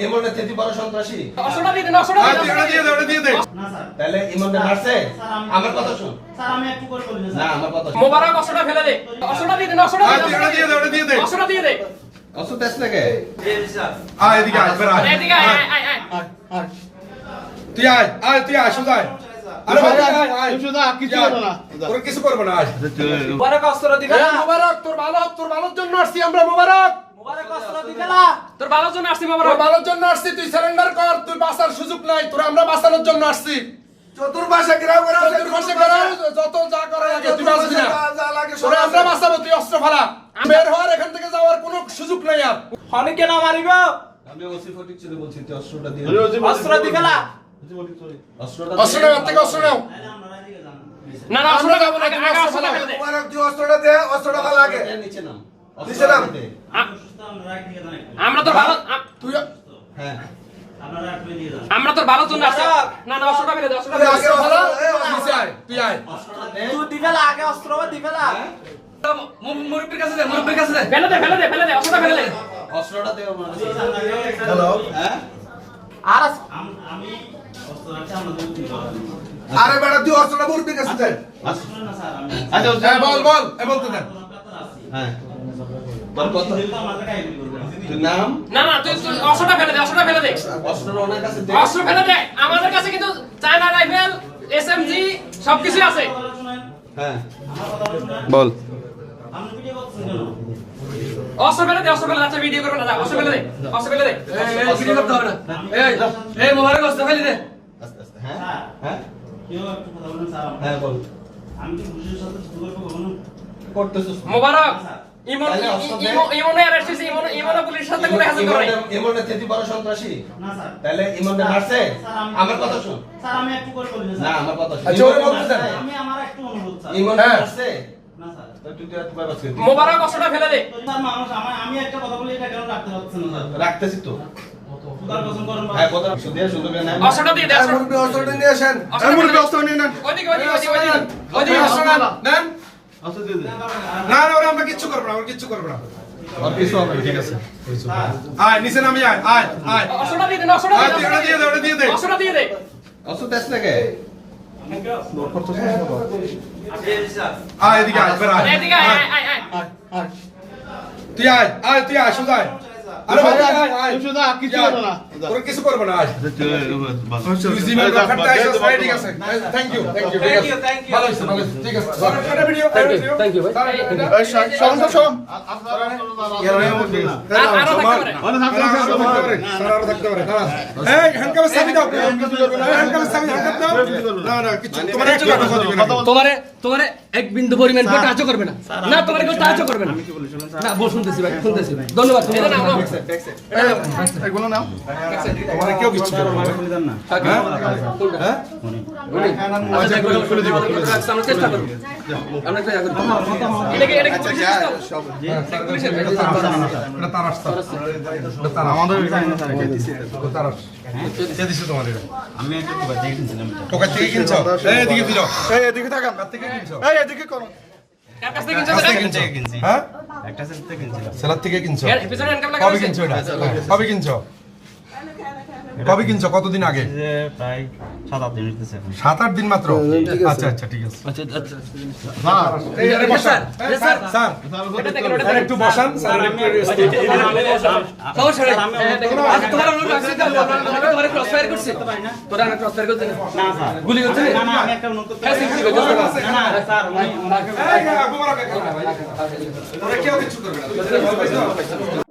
ইমনের থেকে বড় সন্ত্রাসী অসুবিধা দিয়ে দেন, অসুবিধা দিয়ে দে না স্যার তাহলে ইমনটা মারছে আমার কথা শুন স্যার আমি একটু করে বলি না আমার কথা শুন মোবারক অসুবিধা ফেলে দে, অসুবিধা দিয়ে দেন, অসুবিধা দিয়ে দে অসুবিধা দিয়ে দে। অসুখ দেশ নাকি স্যার এদিকে আয় বের আয় এদিকে আয় আয় আয় তুই আয় শুধু আয় আরে ভাই আয় শুধু কিছু করব না তোর কিছু করব না আয় মোবারক অস্ত্র দিবে না, মোবারক তোর ভালোর জন্য আসছি আমরা মোবারক মোবারক অস্ত্র দিবে না, তোর ভালোর জন্য আসছি মোবারক। তোর ভালোর জন্য আসছি তুই সারেন্ডার কর তুই বাঁচার সুযোগ নাই তোর আমরা বাঁচানোর জন্য আসছি চতুর্পাশে ঘেরাও যত যা করা লাগে তুই বাঁচবি না তোরা আমরা বাঁচাবো তুই অস্ত্র ফেলা বের হওয়ার এখান থেকে যাওয়ার কোনো সুযোগ নাই আর হনি কেন মারিব? আমি ওসি ফটিক ছিল বলছি তুই অস্ত্রটা দিয়ে অস্ত্র দিবে না, অস্ত্র নাও থেকে অস্ত্র নাও না না অস্ত্র দেব না, আগে অস্ত্র ফেলে দে। মোবারক তুই অস্ত্রটা দে অস্ত্রটা ফেলা আগে নিচে নাম নিচে নাম। আমরা তো ভালো তুই হ্যাঁ আপনারা একটু দিয়ে যান আমরা তো ভালোর জন্য আসছি। না না অস্ত্রটা ফেলে দে, অস্ত্রটা তুই ফেলে আগে দে। ফেলা নিচে আয় তুই আয় তুই দিবে না, আগে অস্ত্র দিবে না। মুরব্বির কাছে দে, মুরব্বির কাছে দে। ফেলে দে, ফেলে দে, ফেলে দে, অস্ত্রটা ফেলে দে। অস্ত্রটা দে আমার হ্যালো হ্যাঁ আর আমি অস্ত্র রাখছি আমরা দুটো আরে বেটা তুই অস্ত্রটা মুরবির কাছে দে না স্যার আমি হ্যাঁ বল বল তো দেন হ্যাঁ বল কত আমাদের কাছে এগুলি করবেন তুই নাম না না তুই অস্ত্রটা ফেলে দে, অস্ত্রটা ফেলে দে। অস্ত্রটা ওনার কাছে দে অস্ত্র ফেলে দে। আমাদের কাছে কিন্তু চায়না রাইফেল, এসএমজি সবকিছু আছে। হ্যাঁ বল আপনি ভিডিও করছেন কেন অস্ত্র ফেলে দে, অস্ত্র ফেলে দে। আচ্ছা ভিডিও করবে না, যা, অস্ত্র ফেলে দে, অস্ত্র ফেলে দে। ভিডিও করতে হবে না। এই মোবাইলে অস্ত্র ফেলে দে। আস্তে আস্তে হ্যাঁ স্যার হ্যাঁ কেউ একটু কথা বলেন স্যার হ্যাঁ বল আমি কি পুলিশের সাথে শুরু করবো কখনো করতেছিস মোবারক ইমন তাহলে অস্ত্র দে। ইমনে অ্যারেস্ট হইছে, ইমন পুলিশের সাথে করে হাজির করে। ইমনের থেকে বড় সন্ত্রাসী না স্যার তাহলে ইমনটা মারছে আমার কথা শুন স্যার আমি একটু করে বলি না আমার কথা শুন আচ্ছা, ওরে বলতে দেন। আমি আমার একটু অনুরোধ স্যার ইমন হ্যাঁ। মারছে না স্যার তুই তুই একবার বাস করে মোবারক অস্ত্রটা ফেলে দে। স্যার মানুষ আমি একটা কথা বলি এটা কেন রাখতে পারছেন না স্যার রাখতেছি তো সুদার কসম করেন হ্যাঁ কথা সুদিয়া সুন্দর করে নাম অস্ত্রটা দিয়ে দে, অস্ত্র। মুরবি অস্ত্রটা নিয়ে আসেন মুরব্বি অস্ত্র নিয়ে নেন ওইদিকে ওইদিকে ওইদিকে ওইদিকে অস্ত্র নেন নেন অস্ত্র দিয়ে দে না না ওরা আমরা কিচ্ছু করব না আমরা কিচ্ছু করব না আর কিছু হবে ঠিক আছে আয় নিচে নামি আয় আয় আয় অস্ত্রটা দিয়ে দে, অস্ত্রটা আয় দিয়ে তুই দে। ওটা দিয়ে দে অস্ত্রটা দিয়ে দে। অস্ত্র দেশ নাকি আয় এদিকে আয় বের আয় এদিকে আয় আয় আয়। তুই আয় শুধু আয় আরে ভাই আয় শুধু কিছু করব না তোর কিছু করব না আয় তুই জিমেল করতে আইছস ভাই ঠিক আছে থ্যাংক ইউ ভালো হইছে ভালো হইছে ঠিক আছে একটা ভিডিও থ্যাংক ইউ ভাই। এই শোন আরো থাকতে পারে। এই হ্যান্ডকাপের চাবি দাও হ্যান্ডকাপের চাবি হ্যান্ডকাপ দাও না না কিছু তোমার একটু কথা দিবেন তোমারে এক বিন্দু পরিমাণ কেউ টাচও করবে না। না তোমারে কেউ টাচও করবে না। না বল শুনতেছি ভাই, শুনতেছি ভাই। ধন্যবাদ। এটা নাও নাও। এগুলো নাও তোমার কেউ কিছু করবে না হ্যাঁ হ্যাঁ আচ্ছা এগুলো খুলে দিব। আমরা চেষ্টা করব। আমরা চেষ্টা করব। এটা কি সব এটা তার রাস্তা এটা তার আমাদের তার কে দিছে তোমার এটা আমি একটু কথা কিনছিলাম টোকা থেকে কিনছো এই এদিকে ফিরো এই এদিকে তাকান কার থেকে কিনছো এই এদিকে করো কার কাছ থেকে কার থেকে কিনছো? কিনছো হ্যাঁ একটা সেট থেকে কিনছিলাম সেলার থেকে কিনছো এর পিছনে হ্যান্ডকাপ লাগা কবে আছে? কিনছো এটা কবে কিনছো কবে কিনছো কতদিন আগে যে প্রায় 7-8 দিন হইতেছে এখন 7-8 দিন মাত্র আচ্ছা আচ্ছা ঠিক আছে এই আরে জি বসান স্যার, জি স্যার। স্যার এটা দেখেন, ওটা স্যার দেখেন। একটু বসান স্যার একটু রেস্ট সমস্যা নেই। আচ্ছা, তোমার অনুরোধ রাখছি যে তোমার ক্রস ফায়ার করছে। তোরা না ক্রস ফায়ার করছিস? না স্যার গুলি করছিস? না না আমি একটা অনুরোধ করতে হ্যাঁ, সিসি করছিস? না না স্যার এই মোবারক তোরা কেউ কিছু করবে না